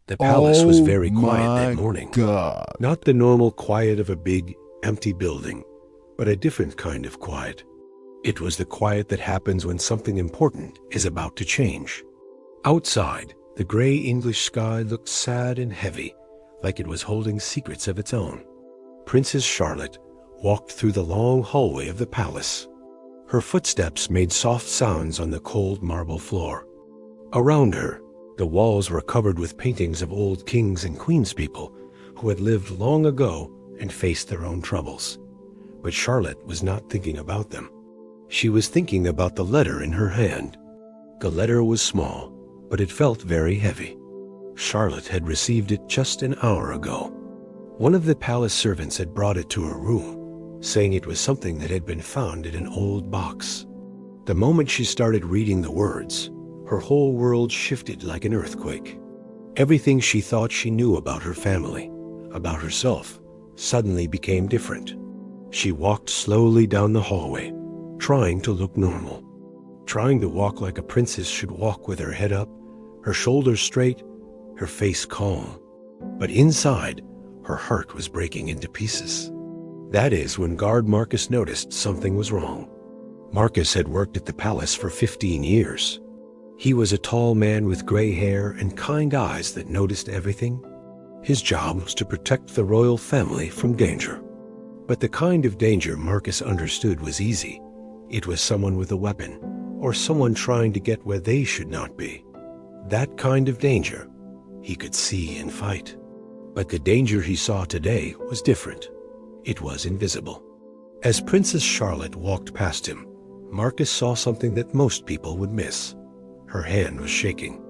The palace was Oh very quiet that my morning. God. Not the normal quiet of a big, empty building, but a different kind of quiet. It was the quiet that happens when something important is about to change. Outside, the gray English sky looked sad and heavy, like it was holding secrets of its own. Princess Charlotte walked through the long hallway of the palace. Her footsteps made soft sounds on the cold marble floor. Around her, the walls were covered with paintings of old kings and queenspeople who had lived long ago and faced their own troubles. But Charlotte was not thinking about them. She was thinking about the letter in her hand. The letter was small, but it felt very heavy. Charlotte had received it just an hour ago. One of the palace servants had brought it to her room, saying it was something that had been found in an old box. The moment she started reading the words, her whole world shifted like an earthquake. Everything she thought she knew about her family, about herself, suddenly became different. She walked slowly down the hallway, trying to look normal, trying to walk like a princess should walk, with her head up, her shoulders straight, her face calm. But inside, her heart was breaking into pieces. That is when guard Marcus noticed something was wrong. Marcus had worked at the palace for 15 years. He was a tall man with gray hair and kind eyes that noticed everything. His job was to protect the royal family from danger. But the kind of danger Marcus understood was easy. It was someone with a weapon, or someone trying to get where they should not be. That kind of danger he could see and fight. But the danger he saw today was different. It was invisible. As Princess Charlotte walked past him, Marcus saw something that most people would miss. Her hand was shaking.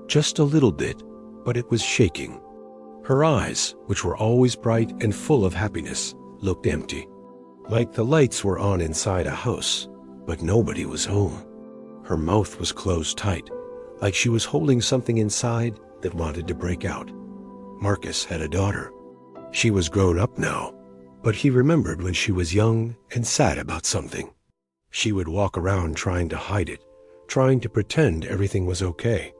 Just a little bit, but it was shaking. Her eyes, which were always bright and full of happiness, looked empty. Like the lights were on inside a house, but nobody was home. Her mouth was closed tight, like she was holding something inside that wanted to break out. Marcus had a daughter. She was grown up now, but he remembered when she was young and sad about something. She would walk around trying to hide it, trying to pretend everything was okay.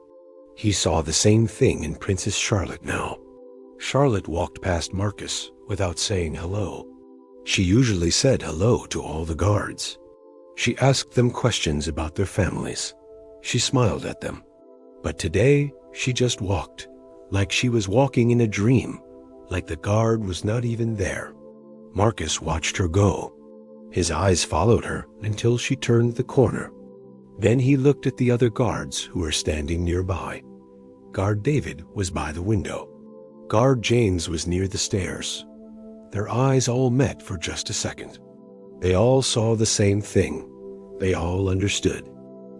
He saw the same thing in Princess Charlotte now. Charlotte walked past Marcus without saying hello. She usually said hello to all the guards. She asked them questions about their families. She smiled at them. But today, she just walked, like she was walking in a dream, like the guard was not even there. Marcus watched her go. His eyes followed her until she turned the corner. Then he looked at the other guards who were standing nearby. Guard David was by the window. Guard James was near the stairs. Their eyes all met for just a second. They all saw the same thing. They all understood.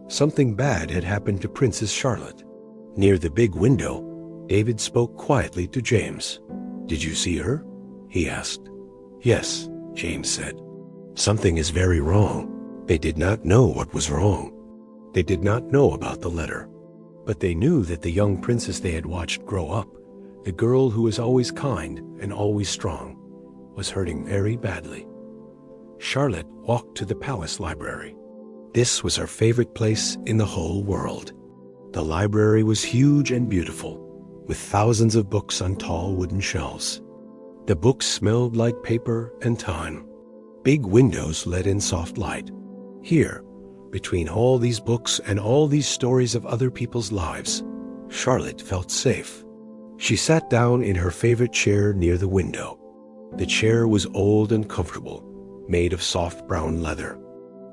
Something bad had happened to Princess Charlotte. Near the big window, David spoke quietly to James. "Did you see her?" he asked. "Yes," James said. "Something is very wrong." They did not know what was wrong. They did not know about the letter. But they knew that the young princess they had watched grow up, the girl who was always kind and always strong, was hurting very badly. Charlotte walked to the palace library. This was her favorite place in the whole world. The library was huge and beautiful, with thousands of books on tall wooden shelves. The books smelled like paper and time. Big windows let in soft light. Here, between all these books and all these stories of other people's lives, Charlotte felt safe. She sat down in her favorite chair near the window. The chair was old and comfortable, made of soft brown leather.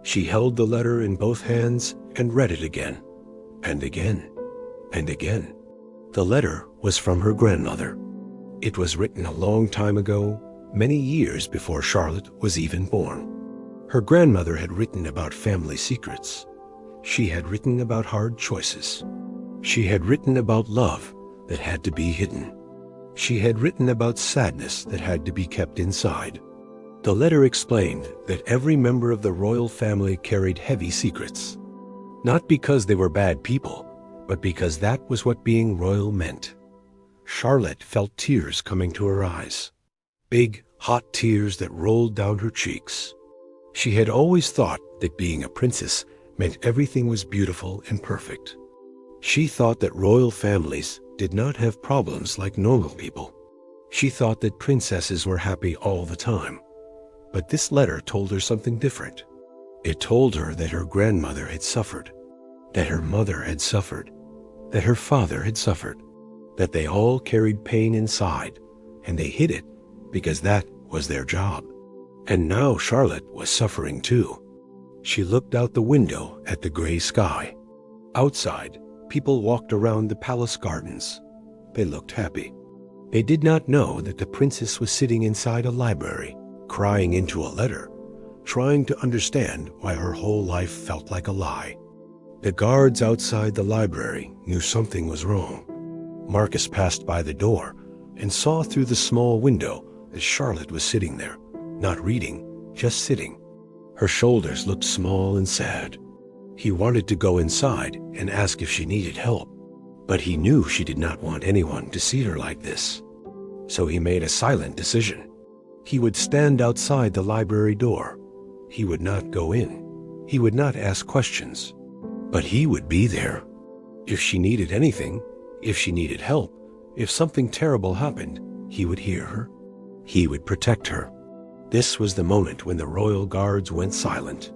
She held the letter in both hands and read it again, and again, and again. The letter was from her grandmother. It was written a long time ago, many years before Charlotte was even born. Her grandmother had written about family secrets. She had written about hard choices. She had written about love that had to be hidden. She had written about sadness that had to be kept inside. The letter explained that every member of the royal family carried heavy secrets. Not because they were bad people, but because that was what being royal meant. Charlotte felt tears coming to her eyes. Big, hot tears that rolled down her cheeks. She had always thought that being a princess meant everything was beautiful and perfect. She thought that royal families did not have problems like normal people. She thought that princesses were happy all the time. But this letter told her something different. It told her that her grandmother had suffered, that her mother had suffered, that her father had suffered, that they all carried pain inside, and they hid it because that was their job. And now Charlotte was suffering too. She looked out the window at the gray sky. Outside, people walked around the palace gardens. They looked happy. They did not know that the princess was sitting inside a library, crying into a letter, trying to understand why her whole life felt like a lie. The guards outside the library knew something was wrong. Marcus passed by the door and saw through the small window that Charlotte was sitting there, not reading, just sitting. Her shoulders looked small and sad. He wanted to go inside and ask if she needed help, but he knew she did not want anyone to see her like this. So he made a silent decision. He would stand outside the library door. He would not go in. He would not ask questions. But he would be there. If she needed anything, if she needed help, if something terrible happened, he would hear her. He would protect her. This was the moment when the royal guards went silent.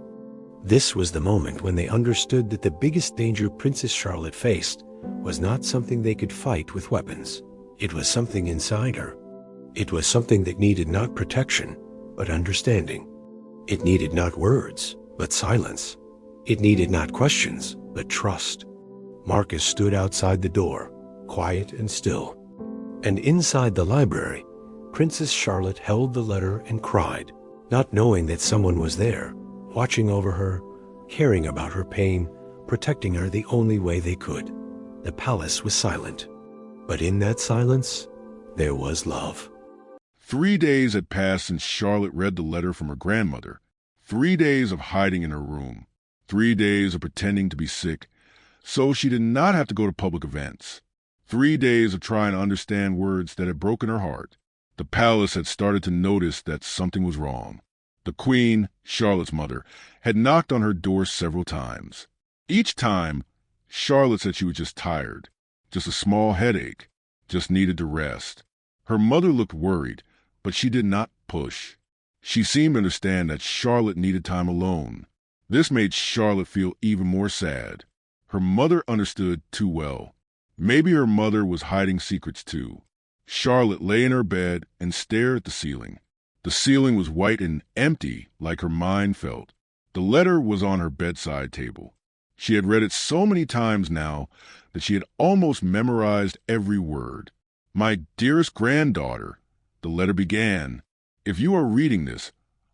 This was the moment when they understood that the biggest danger Princess Charlotte faced was not something they could fight with weapons. It was something inside her. It was something that needed not protection, but understanding. It needed not words, but silence. It needed not questions, but trust. Marcus stood outside the door, quiet and still. And inside the library, Princess Charlotte held the letter and cried, not knowing that someone was there, watching over her, caring about her pain, protecting her the only way they could. The palace was silent. But in that silence, there was love. 3 days had passed since Charlotte read the letter from her grandmother. 3 days of hiding in her room. 3 days of pretending to be sick, so she did not have to go to public events. 3 days of trying to understand words that had broken her heart. The palace had started to notice that something was wrong. The queen, Charlotte's mother, had knocked on her door several times. Each time, Charlotte said she was just tired, just a small headache, just needed to rest. Her mother looked worried, but she did not push. She seemed to understand that Charlotte needed time alone. This made Charlotte feel even more sad. Her mother understood too well. Maybe her mother was hiding secrets too. Charlotte lay in her bed and stared at the ceiling. The ceiling was white and empty, like her mind felt. The letter was on her bedside table. She had read it so many times now that she had almost memorized every word. "My dearest granddaughter," the letter began, "if you are reading this,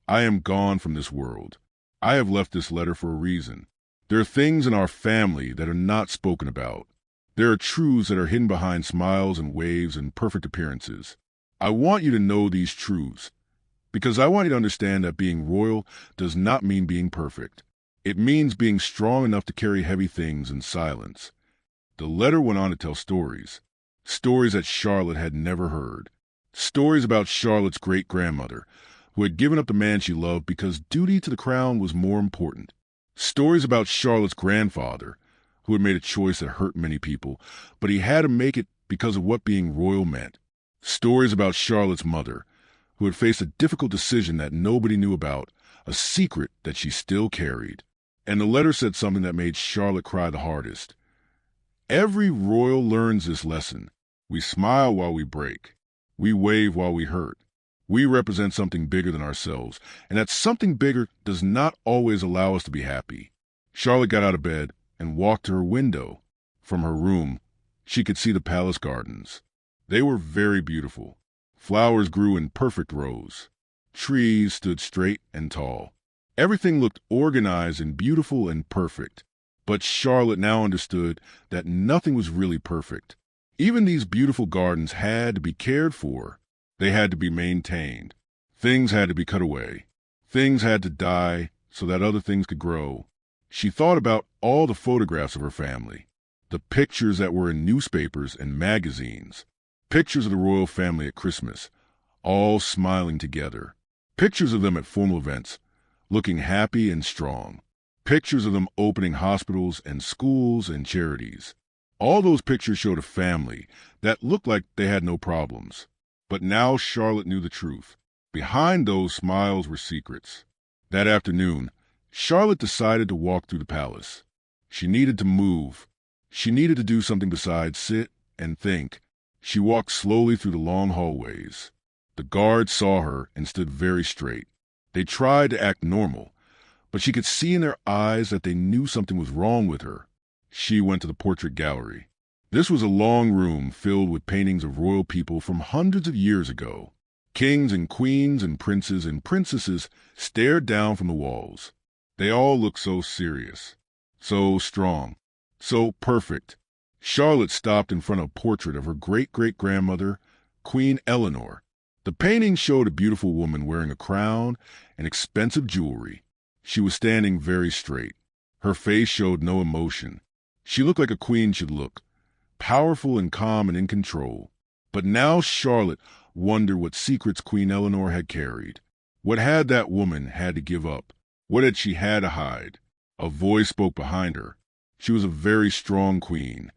I am gone from this world. I have left this letter for a reason. There are things in our family that are not spoken about. There are truths that are hidden behind smiles and waves and perfect appearances. I want you to know these truths, because I want you to understand that being royal does not mean being perfect. It means being strong enough to carry heavy things in silence." The letter went on to tell stories. Stories that Charlotte had never heard. Stories about Charlotte's great-grandmother, who had given up the man she loved because duty to the crown was more important. Stories about Charlotte's grandfather, who had made a choice that hurt many people, but he had to make it because of what being royal meant. Stories about Charlotte's mother, who had faced a difficult decision that nobody knew about, a secret that she still carried. And the letter said something that made Charlotte cry the hardest. Every royal learns this lesson. We smile while we break. We wave while we hurt. We represent something bigger than ourselves, and that something bigger does not always allow us to be happy. Charlotte got out of bed and walked to her window. From her room, she could see the palace gardens. They were very beautiful. Flowers grew in perfect rows. Trees stood straight and tall. Everything looked organized and beautiful and perfect. But Charlotte now understood that nothing was really perfect. Even these beautiful gardens had to be cared for. They had to be maintained. Things had to be cut away. Things had to die so that other things could grow. She thought about all the photographs of her family, the pictures that were in newspapers and magazines, pictures of the royal family at Christmas, all smiling together, pictures of them at formal events, looking happy and strong, pictures of them opening hospitals and schools and charities. All those pictures showed a family that looked like they had no problems. But now Charlotte knew the truth. Behind those smiles were secrets. That afternoon, Charlotte decided to walk through the palace. She needed to move. She needed to do something besides sit and think. She walked slowly through the long hallways. The guards saw her and stood very straight. They tried to act normal, but she could see in their eyes that they knew something was wrong with her. She went to the portrait gallery. This was a long room filled with paintings of royal people from hundreds of years ago. Kings and queens and princes and princesses stared down from the walls. They all looked so serious, so strong, so perfect. Charlotte stopped in front of a portrait of her great-great-grandmother, Queen Eleanor. The painting showed a beautiful woman wearing a crown and expensive jewelry. She was standing very straight. Her face showed no emotion. She looked like a queen should look, powerful and calm and in control. But now Charlotte wondered what secrets Queen Eleanor had carried. What had that woman had to give up? What had she had to hide? A voice spoke behind her. She was a very strong queen.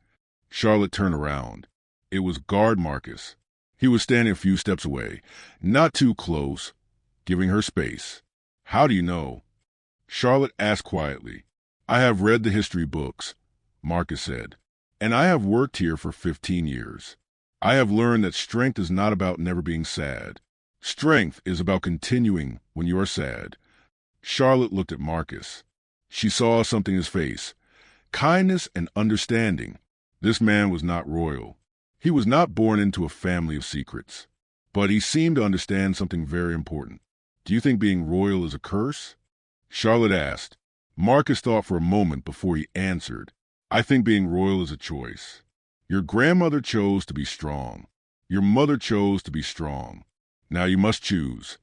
Charlotte turned around. It was Guard Marcus. He was standing a few steps away, not too close, giving her space. "How do you know?" Charlotte asked quietly. "I have read the history books," Marcus said, "and I have worked here for 15 years. I have learned that strength is not about never being sad. Strength is about continuing when you are sad." Charlotte looked at Marcus. She saw something in his face, kindness and understanding. This man was not royal. He was not born into a family of secrets. But he seemed to understand something very important. "Do you think being royal is a curse?" Charlotte asked. Marcus thought for a moment before he answered. "I think being royal is a choice. Your grandmother chose to be strong. Your mother chose to be strong. Now you must choose."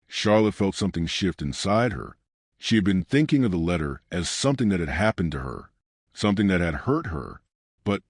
Charlotte felt something shift inside her. She had been thinking of the letter as something that had happened to her, something that had hurt her. But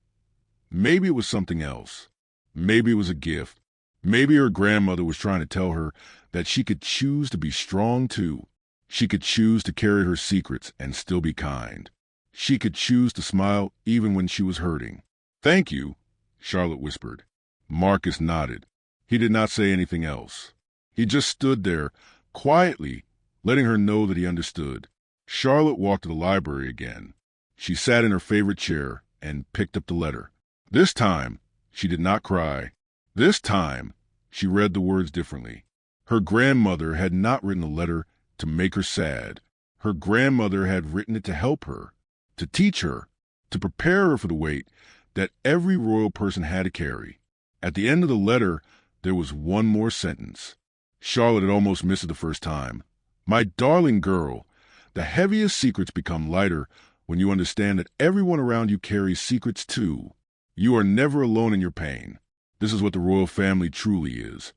maybe it was something else. Maybe it was a gift. Maybe her grandmother was trying to tell her that she could choose to be strong too. She could choose to carry her secrets and still be kind. She could choose to smile even when she was hurting. "Thank you," Charlotte whispered. Marcus nodded. He did not say anything else. He just stood there, quietly, letting her know that he understood. Charlotte walked to the library again. She sat in her favorite chair and picked up the letter. This time, she did not cry. This time, she read the words differently. Her grandmother had not written a letter to make her sad. Her grandmother had written it to help her, to teach her, to prepare her for the weight that every royal person had to carry. At the end of the letter, there was one more sentence. Charlotte had almost missed it the first time. "My darling girl, the heaviest secrets become lighter when you understand that everyone around you carries secrets too. You are never alone in your pain." This is what the royal family truly is.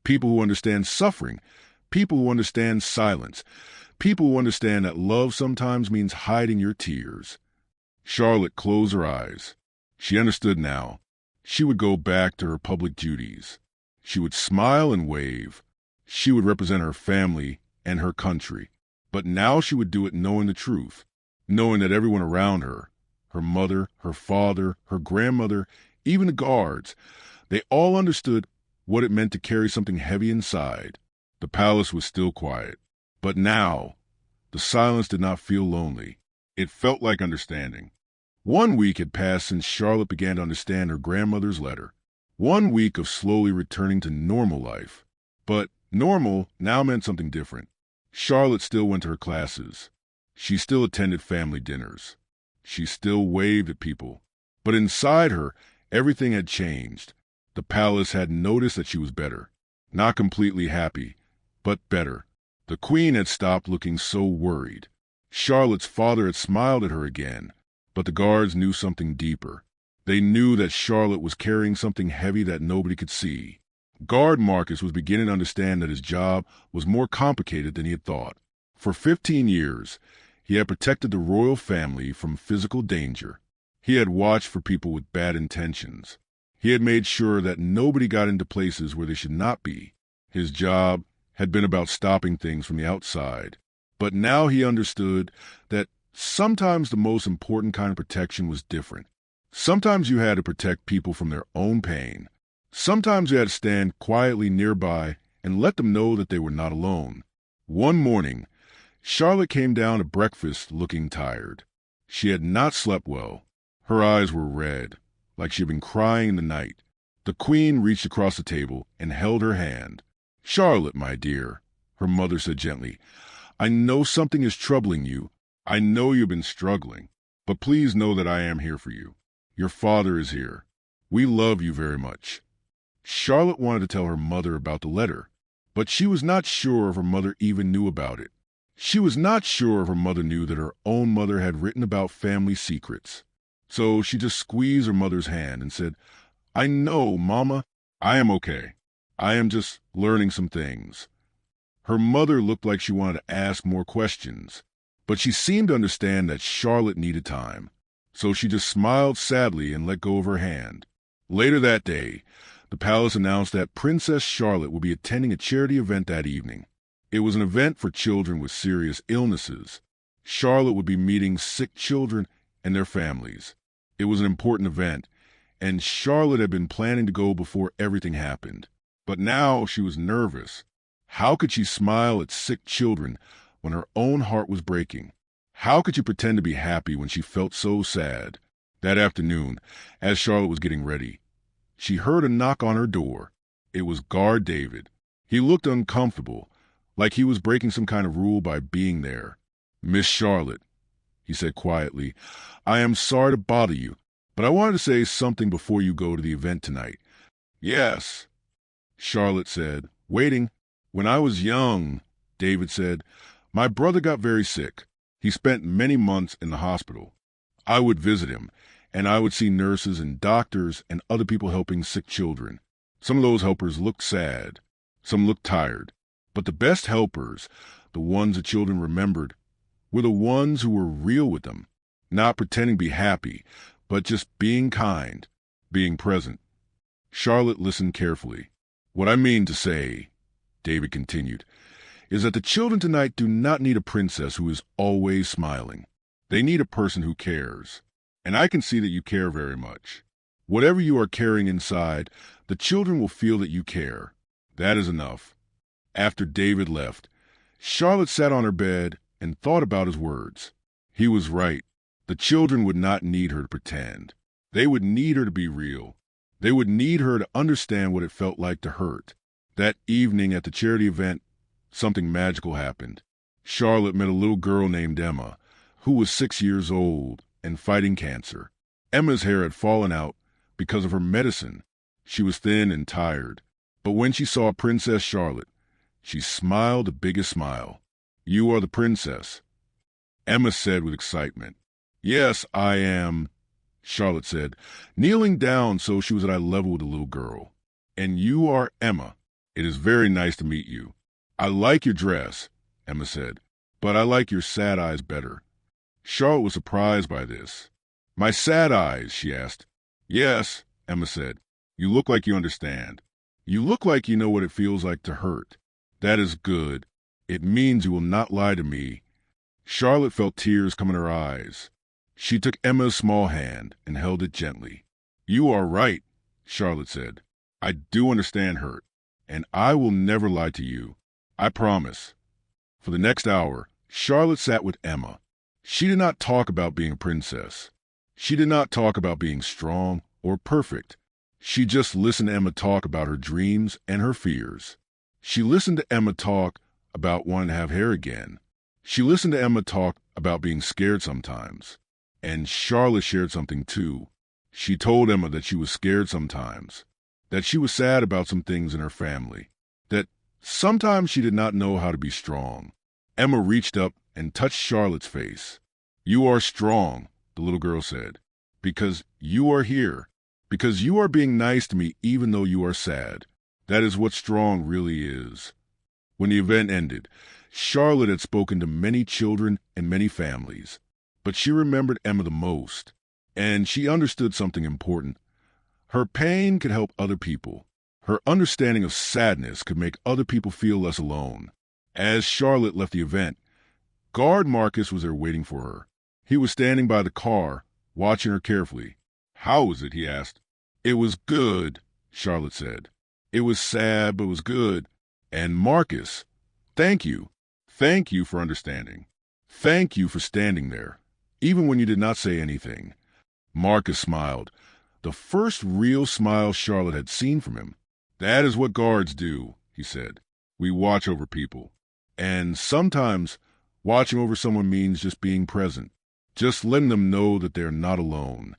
People who understand suffering, people who understand silence, people who understand that love sometimes means hiding your tears. Charlotte closed her eyes. She understood now. She would go back to her public duties. She would smile and wave. She would represent her family and her country. But now she would do it knowing the truth, knowing that everyone around her, her mother, her father, her grandmother, even the guards, they all understood what it meant to carry something heavy inside. The palace was still quiet. But now, the silence did not feel lonely. It felt like understanding. 1 week had passed since Charlotte began to understand her grandmother's letter. 1 week of slowly returning to normal life. But normal now meant something different. Charlotte still went to her classes. She still attended family dinners. She still waved at people. But inside her, everything had changed. The palace had noticed that she was better. Not completely happy, but better. The queen had stopped looking so worried. Charlotte's father had smiled at her again, but the guards knew something deeper. They knew that Charlotte was carrying something heavy that nobody could see. Guard Marcus was beginning to understand that his job was more complicated than he had thought. For 15 years, he had protected the royal family from physical danger. He had watched for people with bad intentions. He had made sure that nobody got into places where they should not be. His job had been about stopping things from the outside. But now he understood that sometimes the most important kind of protection was different. Sometimes you had to protect people from their own pain. Sometimes you had to stand quietly nearby and let them know that they were not alone. One morning, Charlotte came down to breakfast looking tired. She had not slept well. Her eyes were red, like she had been crying in the night. The Queen reached across the table and held her hand. "Charlotte, my dear," her mother said gently, "I know something is troubling you. I know you've been struggling. But please know that I am here for you. Your father is here. We love you very much." Charlotte wanted to tell her mother about the letter, but she was not sure if her mother even knew about it. She was not sure if her mother knew that her own mother had written about family secrets. So she just squeezed her mother's hand and said, "I know, Mama. I am okay. I am just learning some things." Her mother looked like she wanted to ask more questions, but she seemed to understand that Charlotte needed time. So she just smiled sadly and let go of her hand. Later that day, the palace announced that Princess Charlotte would be attending a charity event that evening. It was an event for children with serious illnesses. Charlotte would be meeting sick children and their families. It was an important event, and Charlotte had been planning to go before everything happened. But now she was nervous. How could she smile at sick children when her own heart was breaking? How could she pretend to be happy when she felt so sad? That afternoon, as Charlotte was getting ready, she heard a knock on her door. It was Guard David. He looked uncomfortable, like he was breaking some kind of rule by being there. "Miss Charlotte," he said quietly, "I am sorry to bother you, but I wanted to say something before you go to the event tonight." "Yes," Charlotte said, waiting. "When I was young," David said, "my brother got very sick. He spent many months in the hospital. I would visit him, and I would see nurses and doctors and other people helping sick children. Some of those helpers looked sad. Some looked tired. But the best helpers, the ones the children remembered, were the ones who were real with them, not pretending to be happy, but just being kind, being present." Charlotte listened carefully. "What I mean to say," David continued, "is that the children tonight do not need a princess who is always smiling. They need a person who cares. And I can see that you care very much. Whatever you are carrying inside, the children will feel that you care. That is enough." After David left, Charlotte sat on her bed and thought about his words. He was right. The children would not need her to pretend. They would need her to be real. They would need her to understand what it felt like to hurt. That evening at the charity event, something magical happened. Charlotte met a little girl named Emma, who was 6 years old and fighting cancer. Emma's hair had fallen out because of her medicine. She was thin and tired. But when she saw Princess Charlotte, she smiled the biggest smile. "You are the princess," Emma said with excitement. "Yes, I am," Charlotte said, kneeling down so she was at eye level with the little girl. "And you are Emma. It is very nice to meet you." "I like your dress," Emma said, "but I like your sad eyes better." Charlotte was surprised by this. "My sad eyes?" she asked. "Yes," Emma said. "You look like you understand. You look like you know what it feels like to hurt. That is good. It means you will not lie to me." Charlotte felt tears come in her eyes. She took Emma's small hand and held it gently. "You are right," Charlotte said. "I do understand hurt, and I will never lie to you. I promise." For the next hour, Charlotte sat with Emma. She did not talk about being a princess. She did not talk about being strong or perfect. She just listened to Emma talk about her dreams and her fears. She listened to Emma talk about wanting to have hair again. She listened to Emma talk about being scared sometimes. And Charlotte shared something too. She told Emma that she was scared sometimes, that she was sad about some things in her family, that sometimes she did not know how to be strong. Emma reached up and touched Charlotte's face. "You are strong," the little girl said, "because you are here, because you are being nice to me even though you are sad. That is what strong really is." When the event ended, Charlotte had spoken to many children and many families, but she remembered Emma the most, and she understood something important. Her pain could help other people. Her understanding of sadness could make other people feel less alone. As Charlotte left the event, Guard Marcus was there waiting for her. He was standing by the car, watching her carefully. "How was it?" he asked. "It was good," Charlotte said. "It was sad, but it was good. And Marcus, thank you. Thank you for understanding. Thank you for standing there, even when you did not say anything." Marcus smiled, the first real smile Charlotte had seen from him. "That is what guards do," he said. "We watch over people. And sometimes watching over someone means just being present, just letting them know that they're not alone."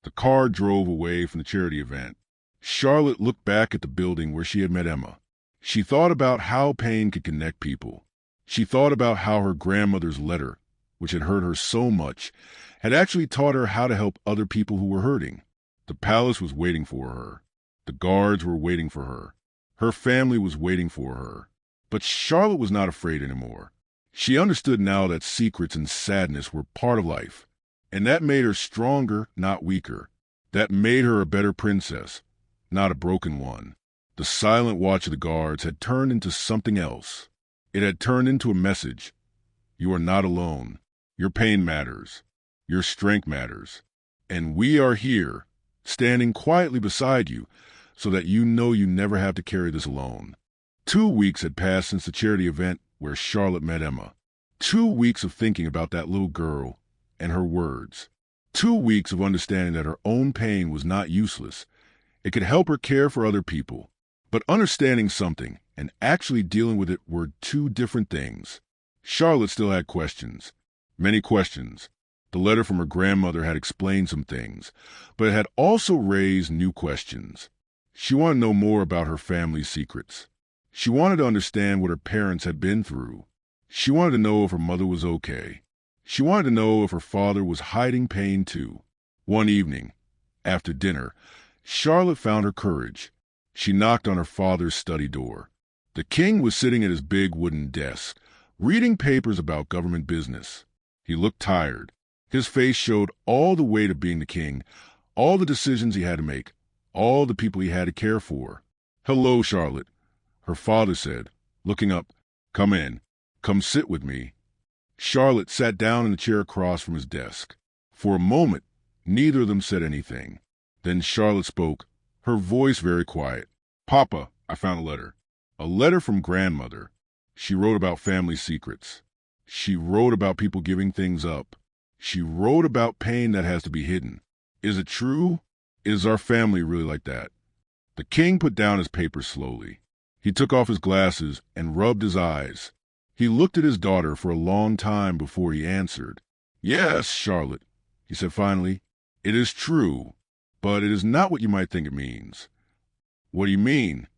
The car drove away from the charity event. Charlotte looked back at the building where she had met Emma. She thought about how pain could connect people. She thought about how her grandmother's letter, which had hurt her so much, had actually taught her how to help other people who were hurting. The palace was waiting for her. The guards were waiting for her. Her family was waiting for her. But Charlotte was not afraid anymore. She understood now that secrets and sadness were part of life, and that made her stronger, not weaker. That made her a better princess, not a broken one. The silent watch of the guards had turned into something else. It had turned into a message. You are not alone. Your pain matters. Your strength matters. And we are here, standing quietly beside you, so that you know you never have to carry this alone. 2 weeks had passed since the charity event where Charlotte met Emma. 2 weeks of thinking about that little girl and her words. 2 weeks of understanding that her own pain was not useless. It could help her care for other people. But understanding something and actually dealing with it were two different things. Charlotte still had questions. Many questions. The letter from her grandmother had explained some things, but it had also raised new questions. She wanted to know more about her family's secrets. She wanted to understand what her parents had been through. She wanted to know if her mother was okay. She wanted to know if her father was hiding pain too. One evening, after dinner, Charlotte found her courage. She knocked on her father's study door. The king was sitting at his big wooden desk, reading papers about government business. He looked tired. His face showed all the weight of being the king, all the decisions he had to make, all the people he had to care for. "Hello, Charlotte," her father said, looking up. "Come in. Come sit with me." Charlotte sat down in the chair across from his desk. For a moment, neither of them said anything. Then Charlotte spoke, her voice very quiet. "Papa, I found a letter. A letter from grandmother. She wrote about family secrets. She wrote about people giving things up. She wrote about pain that has to be hidden. Is it true? Is our family really like that?" The king put down his paper slowly. He took off his glasses and rubbed his eyes. He looked at his daughter for a long time before he answered. "Yes, Charlotte," he said finally. "It is true, but it is not what you might think it means." "What do you mean?"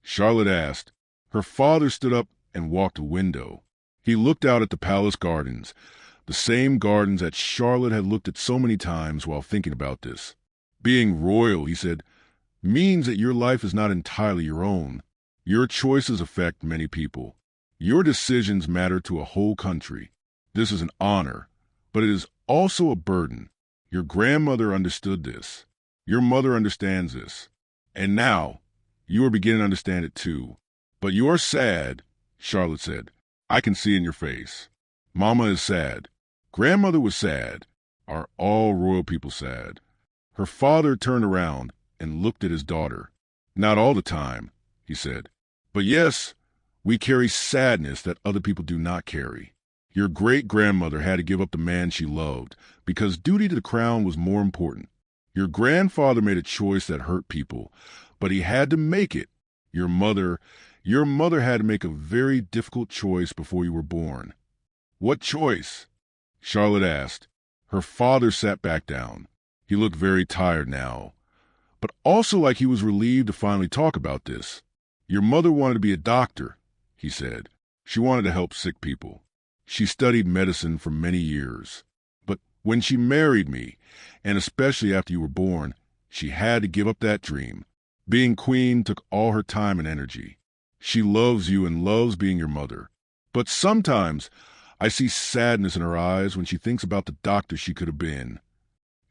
Charlotte asked. Her father stood up and walked to the window. He looked out at the palace gardens, the same gardens that Charlotte had looked at so many times while thinking about this. "Being royal," he said, "means that your life is not entirely your own. Your choices affect many people. Your decisions matter to a whole country. This is an honor, but it is also a burden. Your grandmother understood this. Your mother understands this. And now, you are beginning to understand it too. But you are sad," Charlotte said. "I can see in your face. Mama is sad. Grandmother was sad. Are all royal people sad?" Her father turned around and looked at his daughter. "Not all the time," he said. "But yes, we carry sadness that other people do not carry. Your great-grandmother had to give up the man she loved because duty to the crown was more important. Your grandfather made a choice that hurt people, but he had to make it. Your mother had to make a very difficult choice before you were born." "What choice?" Charlotte asked. Her father sat back down. He looked very tired now, but also like he was relieved to finally talk about this. "Your mother wanted to be a doctor," he said. "She wanted to help sick people. She studied medicine for many years. But when she married me, and especially after you were born, she had to give up that dream. Being queen took all her time and energy. She loves you and loves being your mother. But sometimes I see sadness in her eyes when she thinks about the doctor she could have been."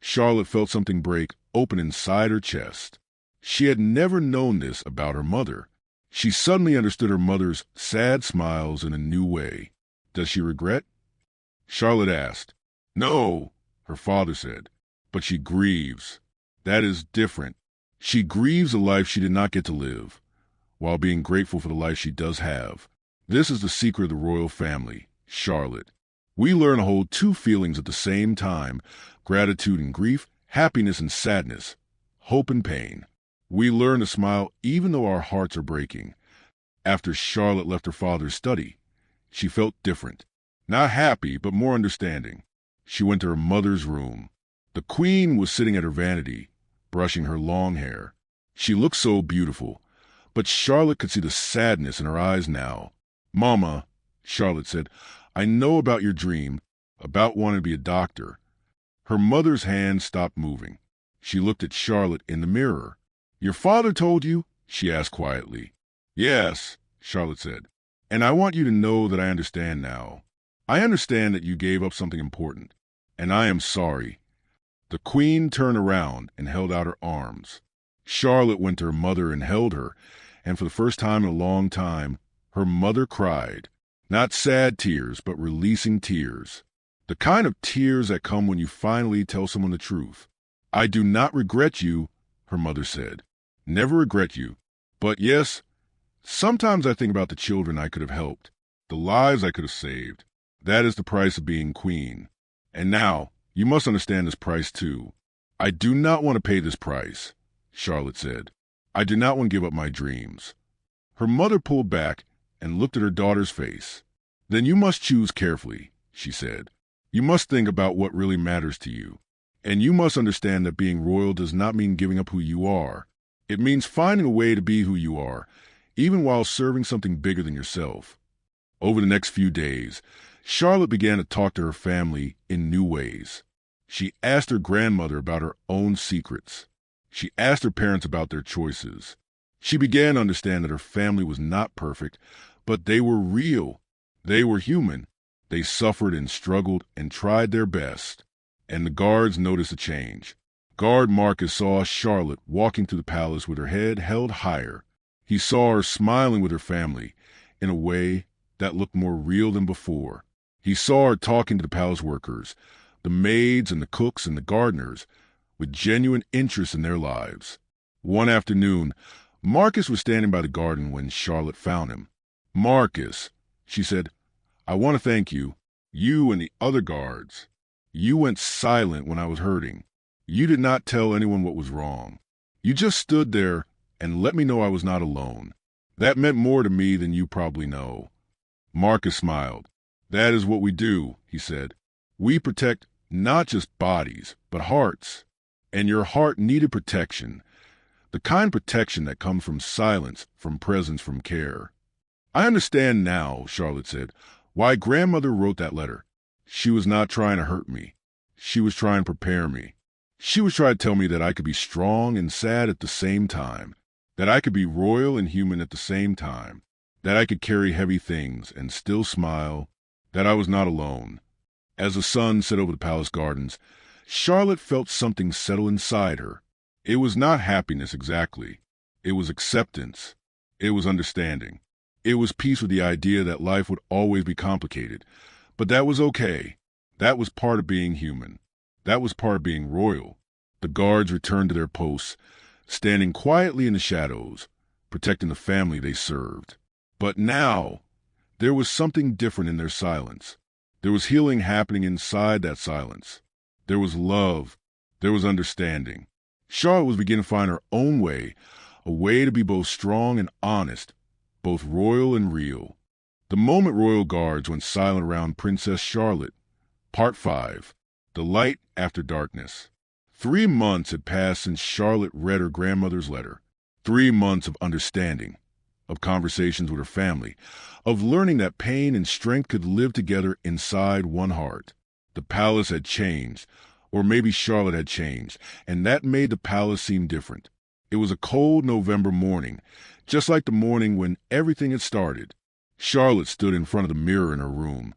Charlotte felt something break open inside her chest. She had never known this about her mother. She suddenly understood her mother's sad smiles in a new way. "Does she regret?" Charlotte asked. "No," her father said, "but she grieves." That is different. She grieves a life she did not get to live, while being grateful for the life she does have. This is the secret of the royal family, Charlotte. We learn to hold two feelings at the same time, gratitude and grief, happiness and sadness, hope and pain. We learn to smile even though our hearts are breaking. After Charlotte left her father's study, she felt different. Not happy, but more understanding. She went to her mother's room. The queen was sitting at her vanity, brushing her long hair. She looked so beautiful, but Charlotte could see the sadness in her eyes now. "Mama," Charlotte said, "I know about your dream, about wanting to be a doctor." Her mother's hand stopped moving. She looked at Charlotte in the mirror. "Your father told you?" she asked quietly. "Yes," Charlotte said, "and I want you to know that I understand now. I understand that you gave up something important, and I am sorry." The queen turned around and held out her arms. Charlotte went to her mother and held her, and for the first time in a long time, her mother cried. Not sad tears, but releasing tears. The kind of tears that come when you finally tell someone the truth. "I do not regret you," her mother said. "Never regret you. But yes, sometimes I think about the children I could have helped, the lives I could have saved. That is the price of being queen. And now, you must understand this price too." "I do not want to pay this price," Charlotte said. "I do not want to give up my dreams." Her mother pulled back and looked at her daughter's face. "Then you must choose carefully," she said. "You must think about what really matters to you. And you must understand that being royal does not mean giving up who you are. It means finding a way to be who you are, even while serving something bigger than yourself." Over the next few days, Charlotte began to talk to her family in new ways. She asked her grandmother about her own secrets. She asked her parents about their choices. She began to understand that her family was not perfect, but they were real. They were human. They suffered and struggled and tried their best. And the guards noticed a change. Guard Marcus saw Charlotte walking through the palace with her head held higher. He saw her smiling with her family in a way that looked more real than before. He saw her talking to the palace workers, the maids and the cooks and the gardeners, with genuine interest in their lives. One afternoon, Marcus was standing by the garden when Charlotte found him. "Marcus," she said, "I want to thank you, you and the other guards. You went silent when I was hurting. You did not tell anyone what was wrong. You just stood there and let me know I was not alone. That meant more to me than you probably know." Marcus smiled. "That is what we do," he said. "We protect not just bodies, but hearts. And your heart needed protection. The kind of protection that comes from silence, from presence, from care." "I understand now," Charlotte said, "why grandmother wrote that letter. She was not trying to hurt me. She was trying to prepare me. She was trying to tell me that I could be strong and sad at the same time, that I could be royal and human at the same time, that I could carry heavy things and still smile, that I was not alone." As the sun set over the palace gardens, Charlotte felt something settle inside her. It was not happiness exactly. It was acceptance. It was understanding. It was peace with the idea that life would always be complicated. But that was okay. That was part of being human. That was part of being royal. The guards returned to their posts, standing quietly in the shadows, protecting the family they served. But now, there was something different in their silence. There was healing happening inside that silence. There was love. There was understanding. Charlotte was beginning to find her own way, a way to be both strong and honest, both royal and real. The moment royal guards went silent around Princess Charlotte. Part 5. The Light After Darkness. 3 months had passed since Charlotte read her grandmother's letter. 3 months of understanding, of conversations with her family, of learning that pain and strength could live together inside one heart. The palace had changed, or maybe Charlotte had changed, and that made the palace seem different. It was a cold November morning, just like the morning when everything had started. Charlotte stood in front of the mirror in her room,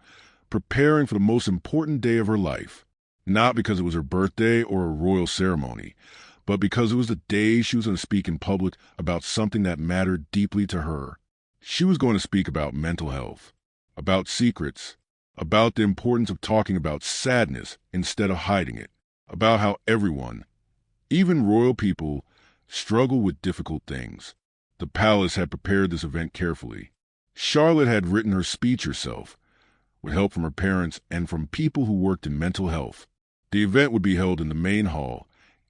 preparing for the most important day of her life, not because it was her birthday or a royal ceremony, but because it was the day she was going to speak in public about something that mattered deeply to her. She was going to speak about mental health, about secrets, about the importance of talking about sadness instead of hiding it, about how everyone, Even royal people struggle with difficult things. The palace had prepared this event carefully. Charlotte had written her speech herself, with help from her parents and from people who worked in mental health. The event would be held in the main hall,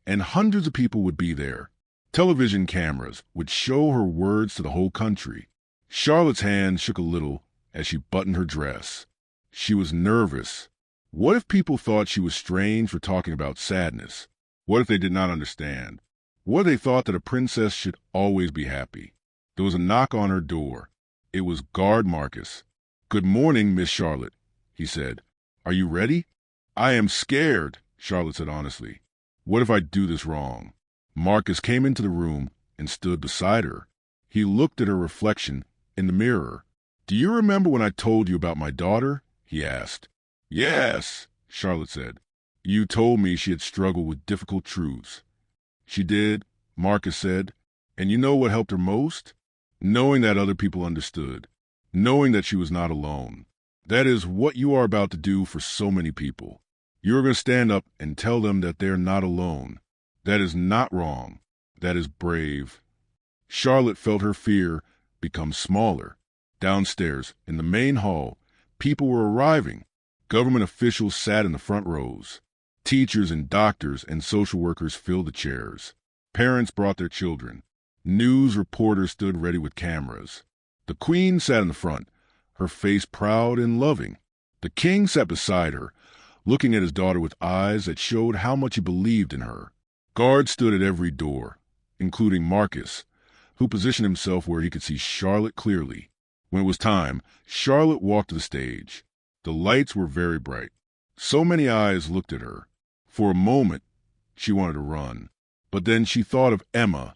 and hundreds of people would be there. Television cameras would show her words to the whole country. Charlotte's hand shook a little as she buttoned her dress. She was nervous. What if people thought she was strange for talking about sadness? What if they did not understand? What if they thought that a princess should always be happy? There was a knock on her door. It was guard Marcus. "Good morning, Miss Charlotte," he said. "Are you ready?" "I am scared," Charlotte said honestly. "What if I do this wrong?" Marcus came into the room and stood beside her. He looked at her reflection in the mirror. "Do you remember when I told you about my daughter?" he asked. "Yes," Charlotte said. "You told me she had struggled with difficult truths." "She did," Marcus said. "And you know what helped her most? Knowing that other people understood. Knowing that she was not alone. That is what you are about to do for so many people. You are going to stand up and tell them that they are not alone. That is not wrong. That is brave." Charlotte felt her fear become smaller. Downstairs, in the main hall, people were arriving. Government officials sat in the front rows. Teachers and doctors and social workers filled the chairs. Parents brought their children. News reporters stood ready with cameras. The Queen sat in the front, her face proud and loving. The King sat beside her, looking at his daughter with eyes that showed how much he believed in her. Guards stood at every door, including Marcus, who positioned himself where he could see Charlotte clearly. When it was time, Charlotte walked to the stage. The lights were very bright. So many eyes looked at her. For a moment, she wanted to run. But then she thought of Emma,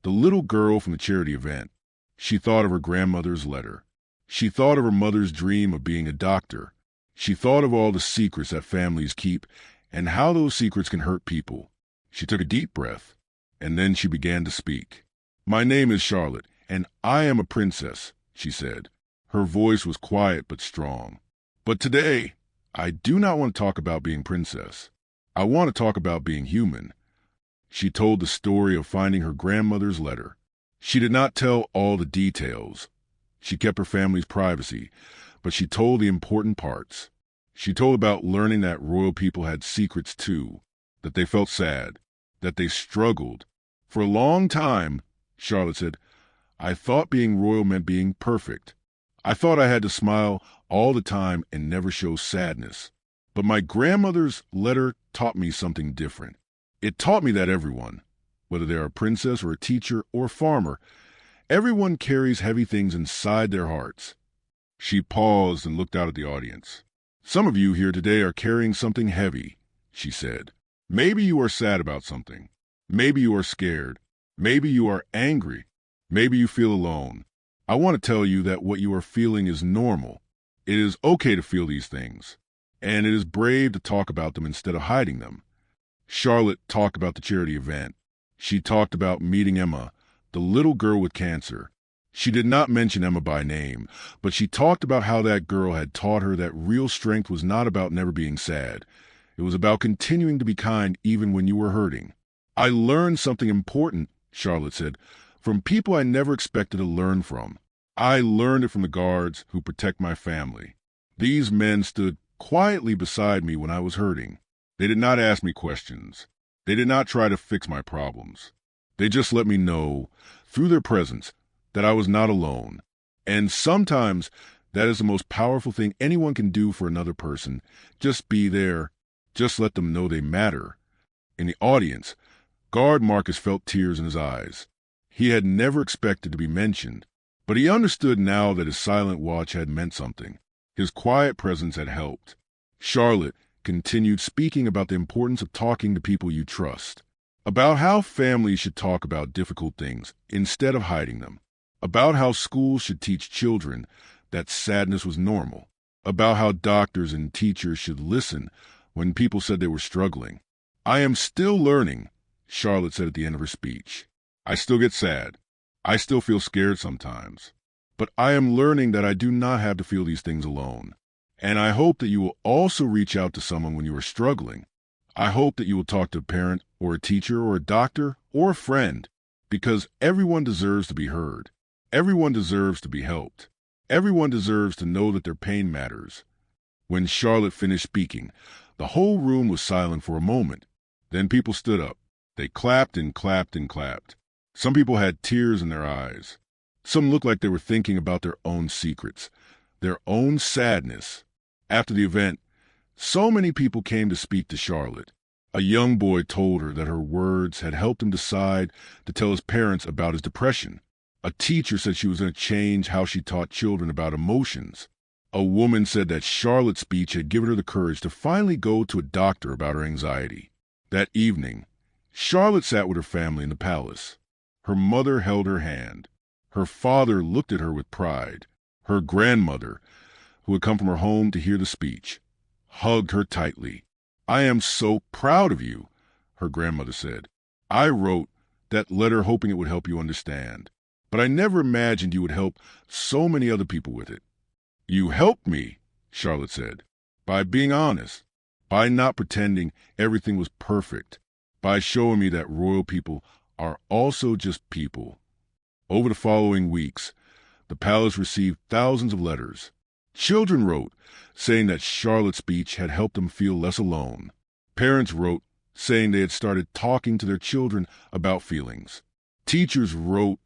the little girl from the charity event. She thought of her grandmother's letter. She thought of her mother's dream of being a doctor. She thought of all the secrets that families keep and how those secrets can hurt people. She took a deep breath, and then she began to speak. "My name is Charlotte, and I am a princess," she said. Her voice was quiet but strong. "But today, I do not want to talk about being princess. I want to talk about being human." She told the story of finding her grandmother's letter. She did not tell all the details. She kept her family's privacy, but she told the important parts. She told about learning that royal people had secrets too, that they felt sad, that they struggled. "For a long time," Charlotte said, "I thought being royal meant being perfect. I thought I had to smile all the time and never show sadness. But my grandmother's letter taught me something different. It taught me that everyone, whether they are a princess or a teacher or a farmer, everyone carries heavy things inside their hearts." She paused and looked out at the audience. "Some of you here today are carrying something heavy," she said. "Maybe you are sad about something. Maybe you are scared. Maybe you are angry. Maybe you feel alone. I want to tell you that what you are feeling is normal. It is okay to feel these things, and it is brave to talk about them instead of hiding them." Charlotte talked about the charity event. She talked about meeting Emma, the little girl with cancer. She did not mention Emma by name, but she talked about how that girl had taught her that real strength was not about never being sad. It was about continuing to be kind even when you were hurting. "I learned something important," Charlotte said, "from people I never expected to learn from. I learned it from the guards who protect my family. These men stood quietly beside me when I was hurting. They did not ask me questions. They did not try to fix my problems. They just let me know, through their presence, that I was not alone. And sometimes that is the most powerful thing anyone can do for another person. Just be there. Just let them know they matter." In the audience, Guard Marcus felt tears in his eyes. He had never expected to be mentioned, but he understood now that his silent watch had meant something. His quiet presence had helped. Charlotte continued speaking about the importance of talking to people you trust, about how families should talk about difficult things instead of hiding them, about how schools should teach children that sadness was normal, about how doctors and teachers should listen when people said they were struggling. "I am still learning," Charlotte said at the end of her speech. "I still get sad. I still feel scared sometimes. But I am learning that I do not have to feel these things alone. And I hope that you will also reach out to someone when you are struggling. I hope that you will talk to a parent or a teacher or a doctor or a friend, because everyone deserves to be heard. Everyone deserves to be helped. Everyone deserves to know that their pain matters. When Charlotte finished speaking, the whole room was silent for a moment. Then people stood up. They clapped and clapped and clapped. Some people had tears in their eyes. Some looked like they were thinking about their own secrets, their own sadness. After the event, so many people came to speak to Charlotte. A young boy told her that her words had helped him decide to tell his parents about his depression. A teacher said she was going to change how she taught children about emotions. A woman said that Charlotte's speech had given her the courage to finally go to a doctor about her anxiety. That evening, Charlotte sat with her family in the palace. Her mother held her hand. Her father looked at her with pride. Her grandmother, who had come from her home to hear the speech, hugged her tightly. "I am so proud of you," her grandmother said. "I wrote that letter hoping it would help you understand, but I never imagined you would help so many other people with it." "You helped me," Charlotte said, "by being honest, by not pretending everything was perfect, by showing me that royal people are also just people." Over the following weeks, the palace received thousands of letters. Children wrote, saying that Charlotte's speech had helped them feel less alone. Parents wrote, saying they had started talking to their children about feelings. Teachers wrote,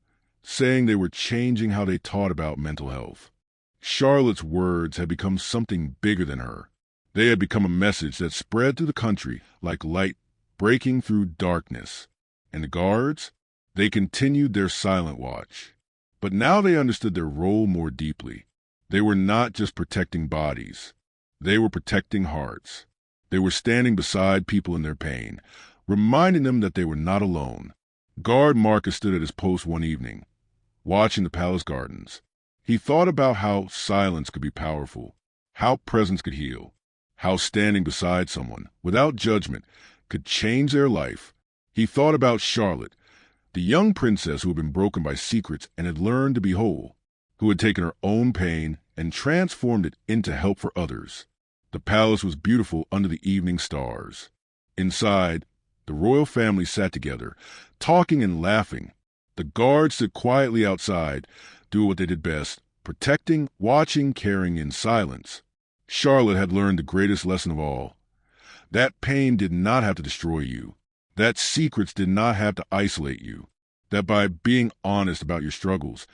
saying they were changing how they taught about mental health. Charlotte's words had become something bigger than her. They had become a message that spread through the country like light breaking through darkness. And the guards? They continued their silent watch. But now they understood their role more deeply. They were not just protecting bodies. They were protecting hearts. They were standing beside people in their pain, reminding them that they were not alone. Guard Marcus stood at his post one evening, watching the palace gardens. He thought about how silence could be powerful, how presence could heal, how standing beside someone, without judgment, could change their life. He thought about Charlotte, the young princess who had been broken by secrets and had learned to be whole, who had taken her own pain and transformed it into help for others. The palace was beautiful under the evening stars. Inside, the royal family sat together, talking and laughing. The guards stood quietly outside, doing what they did best, protecting, watching, caring in silence. Charlotte had learned the greatest lesson of all. That pain did not have to destroy you. That secrets did not have to isolate you. That by being honest about your struggles,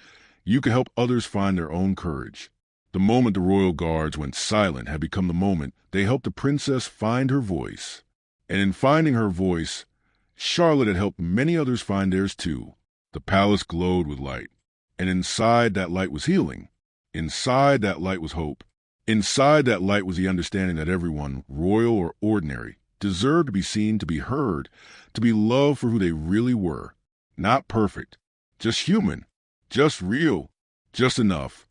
you could help others find their own courage. The moment the royal guards went silent had become the moment they helped the princess find her voice. And in finding her voice, Charlotte had helped many others find theirs too. The palace glowed with light. And inside that light was healing. Inside that light was hope. Inside that light was the understanding that everyone, royal or ordinary, deserved to be seen, to be heard, to be loved for who they really were. Not perfect, just human, just real, just enough.